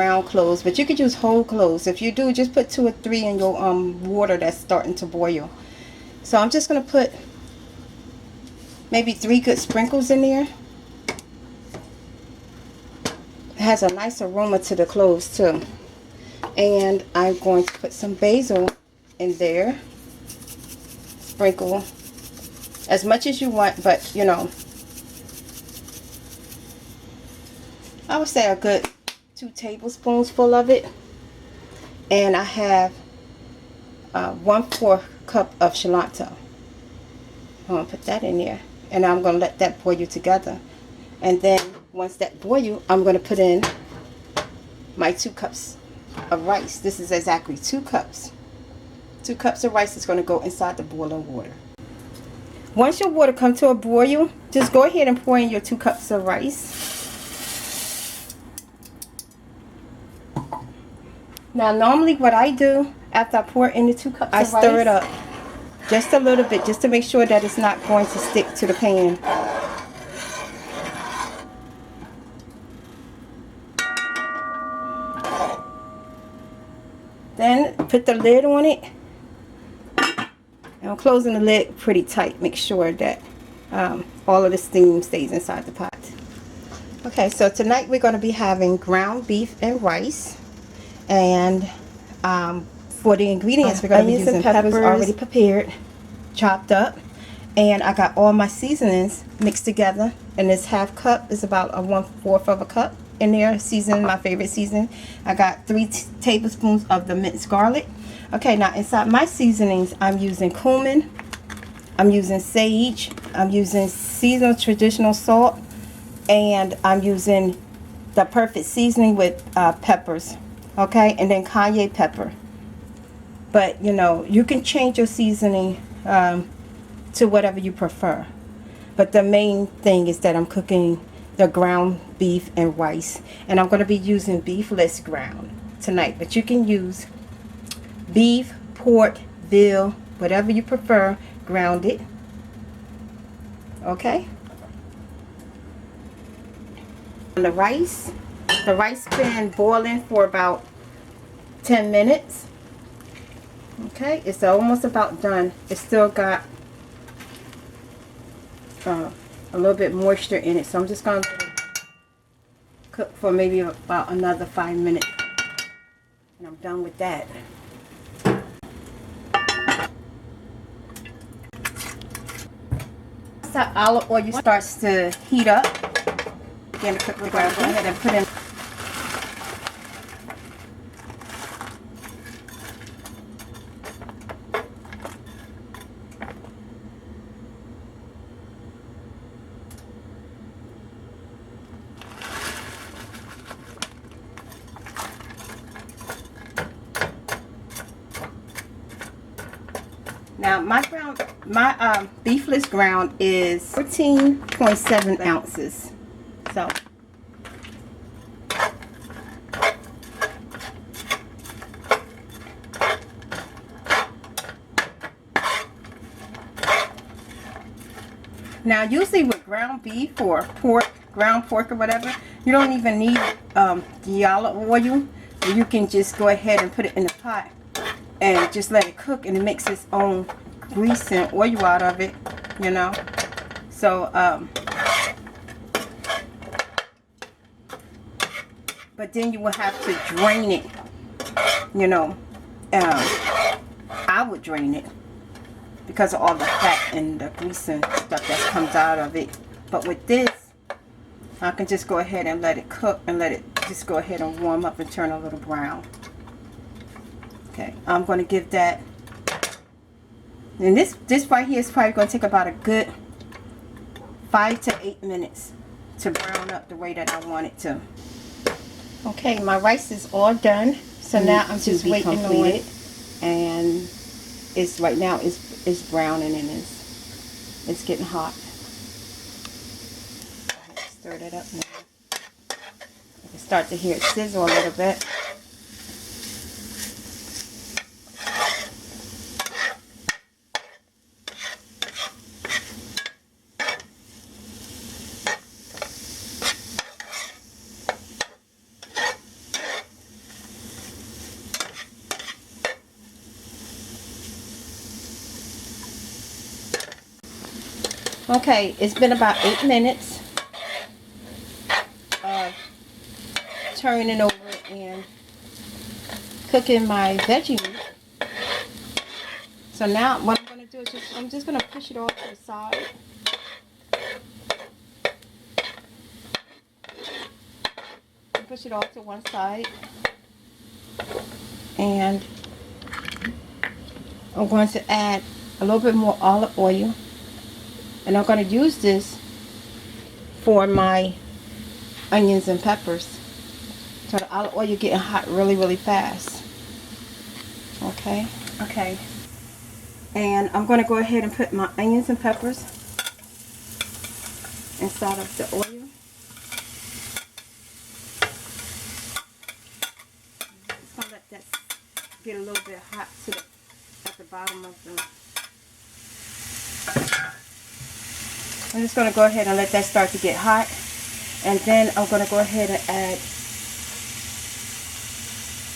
ground cloves, but you could use whole cloves. If you do, just put 2 or 3 in your water that's starting to boil. So I'm just going to put maybe 3 good sprinkles in there. It has a nice aroma to the cloves too. And I'm going to put some basil in there. Sprinkle as much as you want, but you know, I would say a good 2 tablespoons full of it. And I have 1/4 cup of cilantro. I'm going to put that in there, and I'm going to let that boil together. And then once that boils, I'm going to put in my 2 cups of rice. This is exactly 2 cups. 2 cups of rice is going to go inside the boiling water. Once your water comes to a boil, just go ahead and pour in your 2 cups of rice. Now normally what I do after I pour in the 2 cups of rice, I stir it up just a little bit, just to make sure that it's not going to stick to the pan. Then put the lid on it. And I'm closing the lid pretty tight. Make sure that all of the steam stays inside the pot. Okay, so tonight we're going to be having ground beef and rice. And for the ingredients, we're going to be using peppers already prepared, chopped up. And I got all my seasonings mixed together. And this half cup is about a 1/4 of a cup in there. Seasoning, my favorite seasoning. I got 3 tablespoons of the minced garlic. Okay, now inside my seasonings, I'm using cumin. I'm using sage. I'm using seasonal traditional salt. And I'm using the Perfectseasoning with peppers. Okay, and then cayenne pepper. But you know, you can change your seasoning to whatever you prefer. But the main thing is that I'm cooking the ground beef and rice, and I'm going to be using Beefless Ground tonight. But you can use beef, pork, veal, whatever you prefer, grounded. Okay. And the rice been boiling for about 10 minutes. Okay, it's almost about done. It's still got a little bit moisture in it, so I'm just going to cook for maybe about another 5 minutes, and I'm done with that. So olive oil starts to heat up. Again, to cook the ground, go ahead and put in. Now my Beefless Ground is 14.7 ounces. So now usually with ground beef or pork, ground pork or whatever, you don't even need the olive oil. You can just go ahead and put it in the pot and just let it cook, and it makes its own grease and oil out of it, you know. So but then you will have to drain it, you know. I would drain it because of all the fat and the grease and stuff that comes out of it. But with this, I can just go ahead and let it cook and let it just go ahead and warm up and turn a little brown. Okay, I'm going to give that, and this right here is probably going to take about a good 5 to 8 minutes to brown up the way that I want it to. Okay, my rice is all done, so now I'm just waiting on it, and it's right now it's browning and it's getting hot. Stir that up now. You can start to hear it sizzle a little bit. Okay, it's been about 8 minutes of turning over and cooking my veggie meat. So now what I'm going to do is I'm just going to push it all to the side. Push it all to one side. And I'm going to add a little bit more olive oil. And I'm going to use this for my onions and peppers. So the olive oil getting hot really, really fast. Okay. Okay. And I'm going to go ahead and put my onions and peppers inside of the oil. Just going to let that get a little bit hot at the bottom of the... I'm just going to go ahead and let that start to get hot. And then I'm going to go ahead and add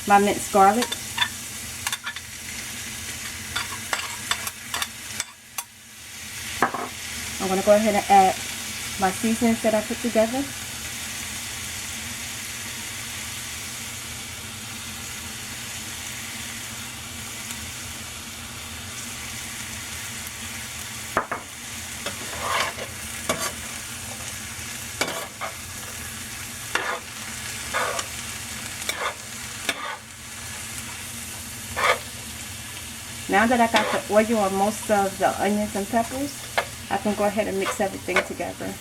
my minced garlic. I'm going to go ahead and add my seasonings that I put together. Now that I got the oil on most of the onions and peppers, I can go ahead and mix everything together.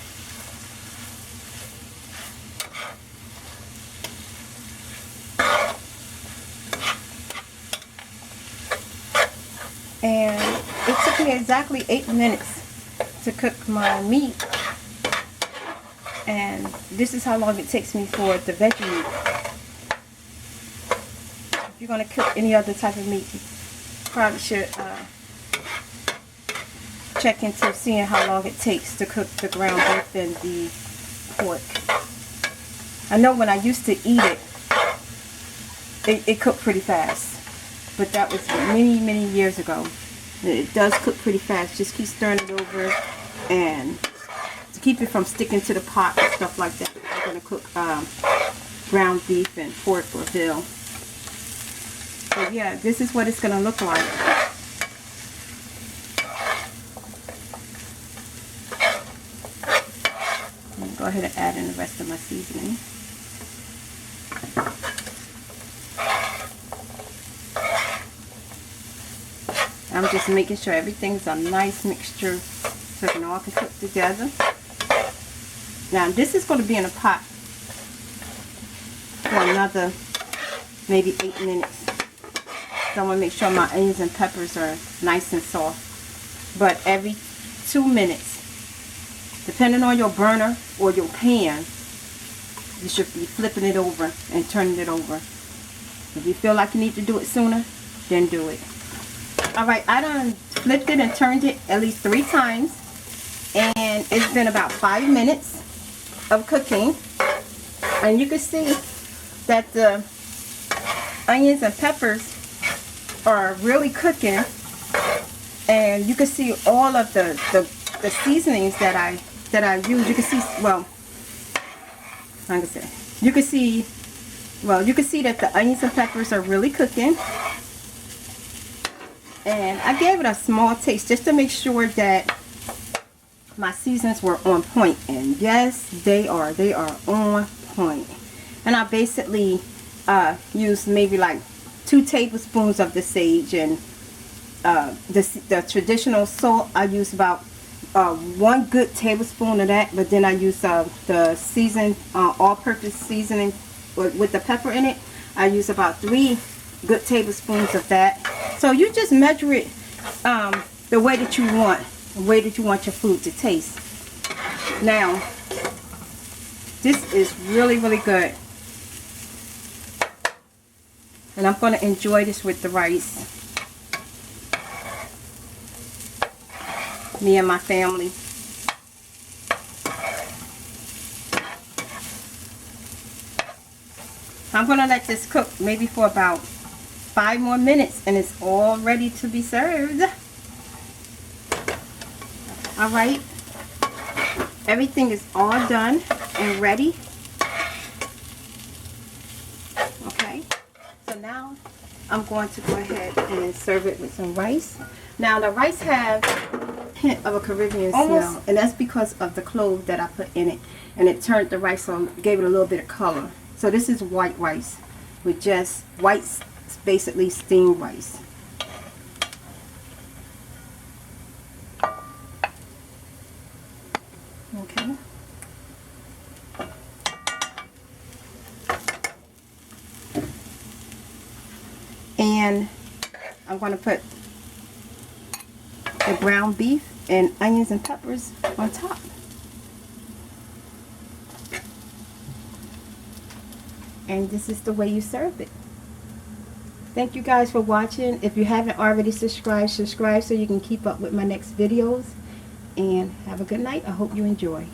And it took me exactly 8 minutes to cook my meat. And this is how long it takes me for the veggie meat. If you're going to cook any other type of meat, you probably should check into seeing how long it takes to cook the ground beef and the pork. I know when I used to eat it cooked pretty fast, but that was many years ago. It does cook pretty fast. Just keep stirring it over and to keep it from sticking to the pot and stuff like that. I'm going to cook ground beef and pork or veal. So yeah, this is what it's going to look like. Go ahead and add in the rest of my seasoning. I'm just making sure everything's a nice mixture so it can all cook together. Now this is going to be in a pot for another maybe 8 minutes. So I want to make sure my onions and peppers are nice and soft. But every 2 minutes, depending on your burner or your pan, you should be flipping it over and turning it over. If you feel like you need to do it sooner, then do it. Alright, I done flipped it and turned it at least 3 times. And it's been about 5 minutes of cooking. And you can see that the onions and peppers are really cooking. And you can see all of the seasonings that I use. You can see, well, like I said, you can see that the onions and peppers are really cooking. And I gave it a small taste just to make sure that my seasonings were on point. And yes, they are on point. And I basically used maybe like 2 tablespoons of the sage, and the traditional salt I use about 1 good tablespoon of that, but then I use the seasoned all-purpose seasoning with the pepper in it. I use about 3 good tablespoons of that. So you just measure it the way that you want, your food to taste. Now, this is really good, and I'm going to enjoy this with the rice. Me and my family. I'm going to let this cook maybe for about 5 more minutes, and it's all ready to be served. Alright, everything is all done and ready. Okay, so now I'm going to go ahead and serve it with some rice. Now the rice has a hint of a Caribbean smell, and that's because of the clove that I put in it, and it turned the rice on, gave it a little bit of color. So this is white rice with just white, basically steamed rice. Okay. And I'm going to put the ground beef and onions and peppers on top. And this is the way you serve it. Thank you guys for watching. If you haven't already subscribed, subscribe so you can keep up with my next videos. And have a good night. I hope you enjoy.